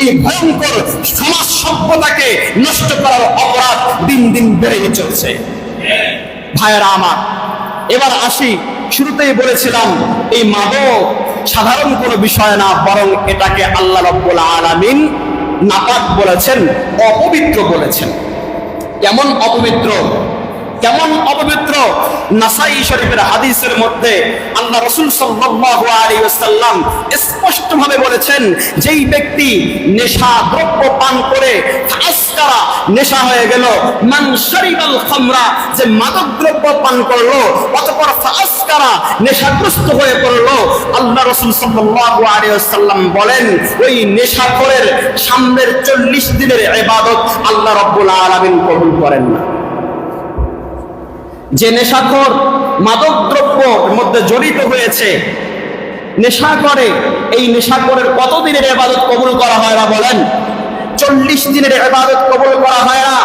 এই ভয়ঙ্কর সমাজ সভ্যতাকে নষ্ট করার অপরাধ দিন দিন বেড়ে চলছে। ভাইয়েরা আমার, এবার আসি, শুরুতেই বলেছিলাম এই মাদক সাধারণ কোনো বিষয় না, বরং এটাকে আল্লাহ রাব্বুল আলামিন নাপাক বলেছেন, অপবিত্র বলেছেন। কেমন অপবিত্র? কেমন অপবিত্র? নাসাই শরীফের হাদিসের মধ্যে আল্লাহ রাসূল সাল্লাল্লাহু আলাইহি ওয়াসাল্লাম স্পষ্টভাবে বলেছেন, যেই ব্যক্তি নেশা দ্রব্য পান করে আসকারা, নেশা হয়ে গেল, মান শারিবাল খামরা, যে মাদক দ্রব্য পান করলো অতঃপর আসকারা, নেশাগ্রস্ত হয়ে পড়লো, আল্লাহ রাসূল সাল্লাল্লাহু আলাইহি ওয়াসাল্লাম বলেন ওই নেশাখোরের সামনের 40 দিনের ইবাদত আল্লাহ রাব্বুল আলামিন কবুল করেন না। যে নেশাখোর মাদক দ্রব্যের মধ্যে জড়িত হয়েছে, নেশা করে, এই নেশাখোরের কতদিনের ইবাদত কবুল করা হয় না বলেন? 40 দিনের ইবাদত কবুল করা হয় না।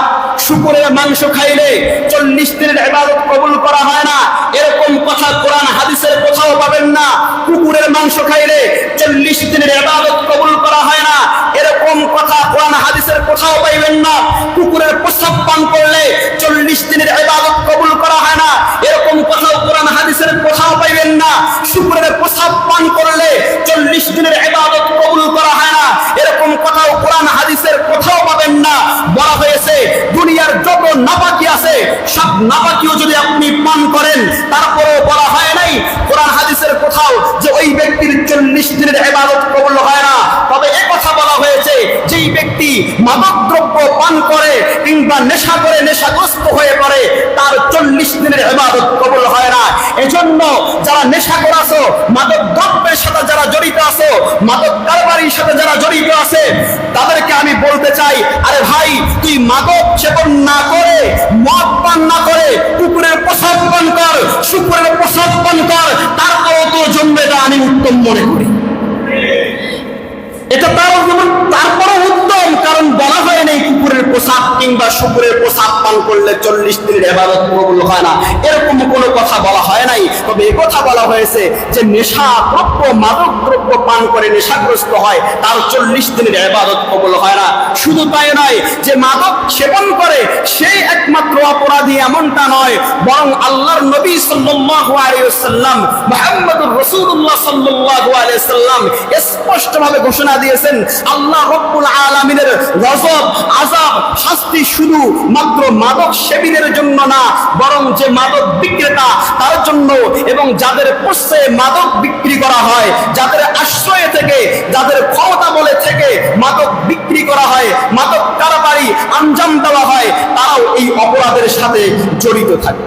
শুকরের মাংস খাইলে 40 দিনের ইবাদত কবুল করা হয় না, এরকম কথা কোরআন হাদিসের কোথাও পাবেন না। কুকুরের মাংস খাইলে 40 দিনের ইবাদত কবুল করা হয় না, এরকম কথা কোরআন হাদিসের কোথাও পাইবেন না। কুকুরের প্রস্রাব পান করলে 40 দিনের ইবাদত কবুল করা হয় না, এরকম কথাও কোরআন হাদিসের কোথাও পাইবেন না। শুকরের প্রস্রাব পান করলে 40 দিনের ইবাদত কবুল করা হয় না, এরকম কথাও কোরআন হাদিসের কোথাও পাবেন না। বলা হয়েছে দুনিয়ার যত নাপাকি আছে সব নাপাকিও যদি আপনি পান করেন, তারপরেও বলা হয় নাই কোরআন হাদিসের কোথাও যে ওই ব্যক্তির 40 দিনের ইবাদত কবুল হয় না। তবে এই কথা বলা হয়েছে যেই ব্যক্তি মাদক দ্রব্য পান করে কিংবা নেশা করে নেশাগ্রস্ত হয়ে পড়ে, তার 40 দিনের ইবাদত কবুল হয় না। এজন্য যারা নেশাখোর আছো, মাদক দ্রব্যের সাথে যারা জড়িত আছো, মাদক কারবারির সাথে যারা জড়িত আছে, তাদেরকে আমি বলতে চাই, আরে ভাই, তুই মাদক সেবন না করে, মদ পান না করে, কুকুরের প্রসাদ পান কর, শুকুরের প্রসাদ পান কর, তারপরও তোর জন্য এটা আমি উত্তম মনে করি। এটা তারপরও উত্তম, কারণ বলা হয় নাই কুকুরের প্রসাদ কিংবা শুকুরের প্রসাদ পান করলে 40 দিনের ইবাদত কবুল হয় না, এরকম কোনো কথা বলা হয় নাই। তবে এই কথা বলা হয়েছে যে নেশা দ্রব্য, মাদক দ্রব্য পান করে নেশাগ্রস্ত হয়, তার 40 দিনের ইবাদত কবুল হয় না। শুধু তাই নয়, যে মাদক সেবন করে সেই একমাত্র অপরাধী এমনটা নয়, বরং আল্লাহর নবী সাল্লাল্লাহু আলাইহি ওয়াসাল্লাম, মুহাম্মদুর রাসূলুল্লাহ সাল্লাল্লাহু আলাইহি ওয়াসাল্লাম স্পষ্টভাবে ঘোষণা দিয়েছেন, আল্লাহ রাব্বুল আলামিনের গজব, আযাব, শাস্তি শুধু মাত্র মাদক সেবীদের জন্য না, বরং যে মাদক বিক্রেতা তার জন্য, এবং যাদের পক্ষে মাদক বিক্রি করা হয়, যাদের আশ্রয়ে থেকে, যাদের ক্ষমতা বলে থেকে মাদক বিক্রি করা হয়, মাদক কারবারি আঞ্জাম দেওয়া হয়, তারাও এই অপরাধের সাথে জড়িত থাকে।